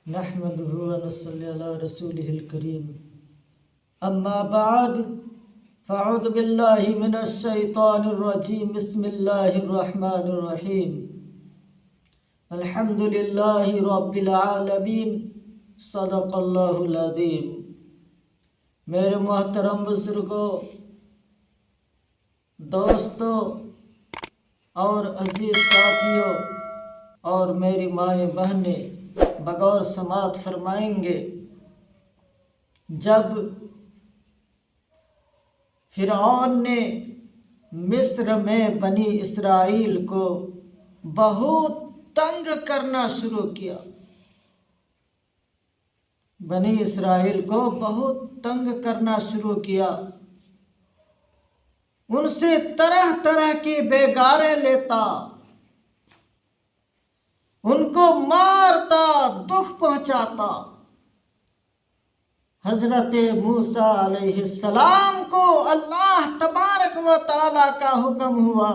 نحمده ونصلي على رسوله الكريم اما بعد فاعوذ بالله من الشيطان الرجيم بسم الله الرحمن الرحيم الحمد لله رب العالمين صدق اللہ العظیم۔ میرے محترم بزرگوں، دوستوں اور عزیز ساتھیوں اور میری مائیں بہنیں، بغور سماعت فرمائیں گے، جب فرعون نے مصر میں بنی اسرائیل کو بہت تنگ کرنا شروع کیا، بنی اسرائیل کو بہت تنگ کرنا شروع کیا، ان سے طرح طرح کی بیگاریں لیتا، ان کو مارتا، دکھ پہنچاتا۔ حضرت موسیٰ علیہ السلام کو اللہ تبارک و تعالیٰ کا حکم ہوا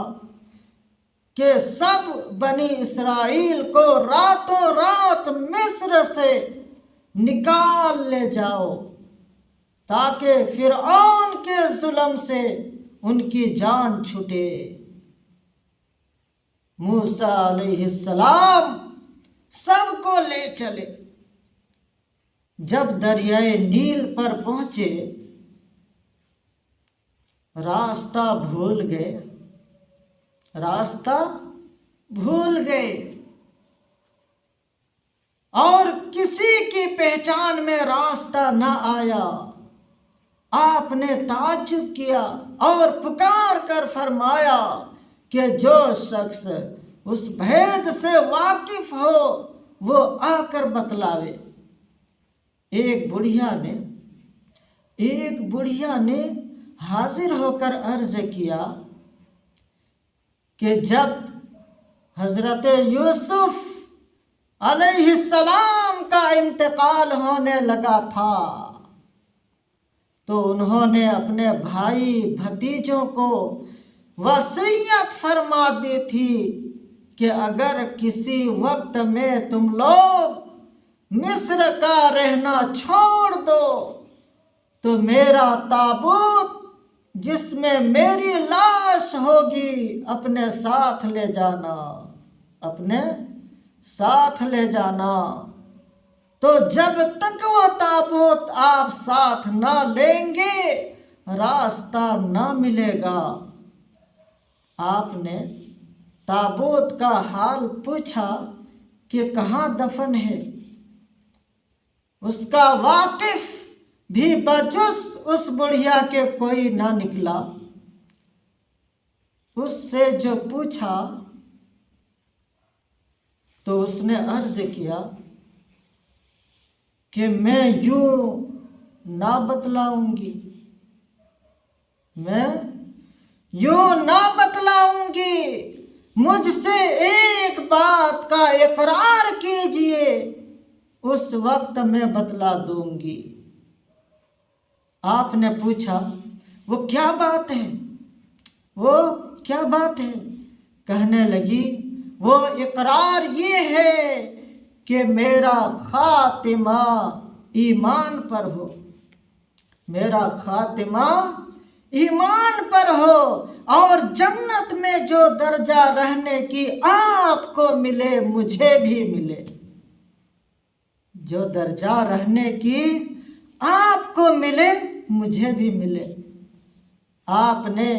کہ سب بنی اسرائیل کو راتوں رات مصر سے نکال لے جاؤ، تاکہ فرعون کے ظلم سے ان کی جان چھوٹے۔ موسیٰ علیہ السلام سب کو لے چلے۔ جب دریائے نیل پر پہنچے، راستہ بھول گئے اور کسی کی پہچان میں راستہ نہ آیا۔ آپ نے تعجب کیا اور پکار کر فرمایا کہ جو شخص اس بھید سے واقف ہو وہ آ کر بتلاوے۔ ایک بڑھیا نے حاضر ہو کر عرض کیا کہ جب حضرت یوسف علیہ السلام کا انتقال ہونے لگا تھا تو انہوں نے اپنے بھائی بھتیجوں کو وصیت فرما دی تھی کہ اگر کسی وقت میں تم لوگ مصر کا رہنا چھوڑ دو تو میرا تابوت جس میں میری لاش ہوگی اپنے ساتھ لے جانا۔ تو جب تک وہ تابوت آپ ساتھ نہ لیں گے راستہ نہ ملے گا۔ آپ نے تابوت کا حال پوچھا کہ کہاں دفن ہے۔ اس کا واقف بھی بجز اس بڑھیا کے کوئی نہ نکلا۔ اس سے جو پوچھا تو اس نے عرض کیا کہ میں یوں نہ بتلاؤں گی، مجھ سے ایک بات کا اقرار کیجئے، اس وقت میں بتلا دوں گی۔ آپ نے پوچھا وہ کیا بات ہے؟ کہنے لگی وہ اقرار یہ ہے کہ میرا خاتمہ ایمان پر ہو اور جنت میں جو درجہ رہنے کی آپ کو ملے مجھے بھی ملے۔ جو درجہ رہنے کی آپ کو ملے مجھے بھی ملے۔ آپ نے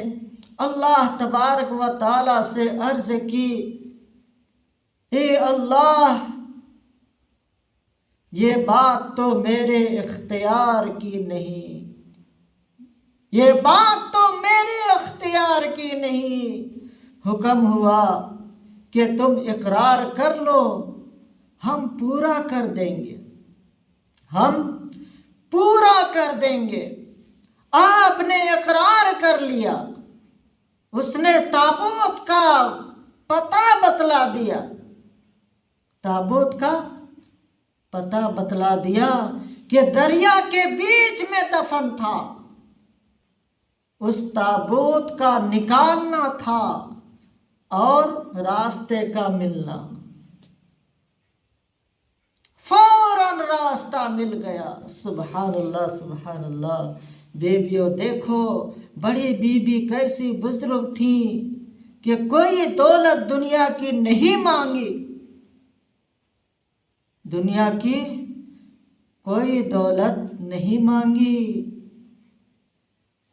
اللہ تبارک و تعالیٰ سے عرض کی، اے اللہ، یہ بات تو میرے اختیار کی نہیں، حکم ہوا کہ تم اقرار کر لو، ہم پورا کر دیں گے۔ آپ نے اقرار کر لیا۔ اس نے تابوت کا پتہ بتلا دیا کہ دریا کے بیچ میں دفن تھا۔ اس تابوت کا نکالنا تھا اور راستے کا ملنا۔ فوراً مل گیا۔ سبحان اللہ سبحان اللہ۔ بیویوں دیکھو، بڑی بیوی کیسی بزرگ تھیں کہ کوئی دولت دنیا کی نہیں مانگی، دنیا کی کوئی دولت نہیں مانگی،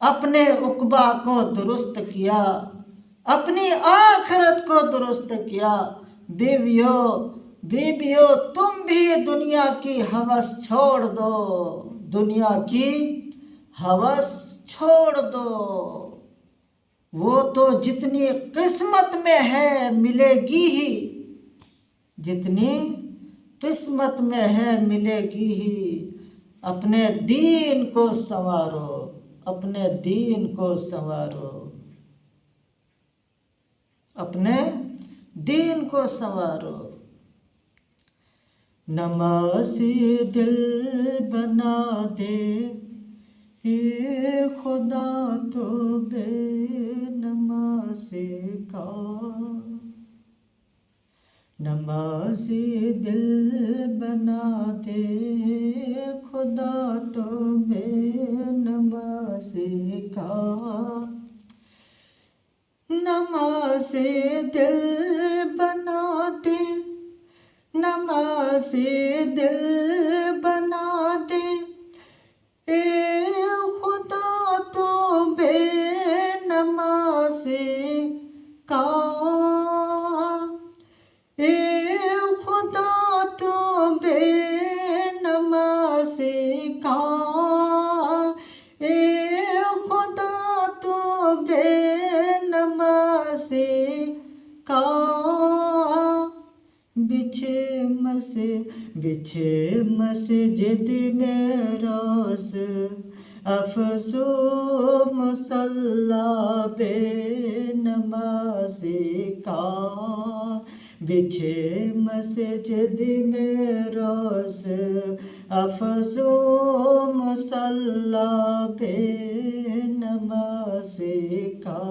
اپنے عقبہ کو درست کیا، اپنی آخرت کو درست کیا۔ بیویوں تم بھی دنیا کی ہوس چھوڑ دو، دنیا کی ہوس چھوڑ دو، وہ تو جتنی قسمت میں ہے ملے گی ہی، جتنی قسمت میں ہے ملے گی ہی۔ اپنے دین کو سنوارو، اپنے دین کو سنوارو، اپنے دین کو سنوارو۔ نمازی دل بنا دے اے خدا تو بے نمازی کا، نمازی دل بنا دے خدا تو بے نمازی کا، نمازی دل بنا دے، نمازی دل بنا دے اے خدا تو بے نمازی کا، اے خدا تو بے نمازی کا، اے خدا تو بے نمازی کا۔ بچھے مسجد میں روز افزو مصلی بے نمازی کا، بچھے مسجد میں روز افزو مصلی بے نمازی کا۔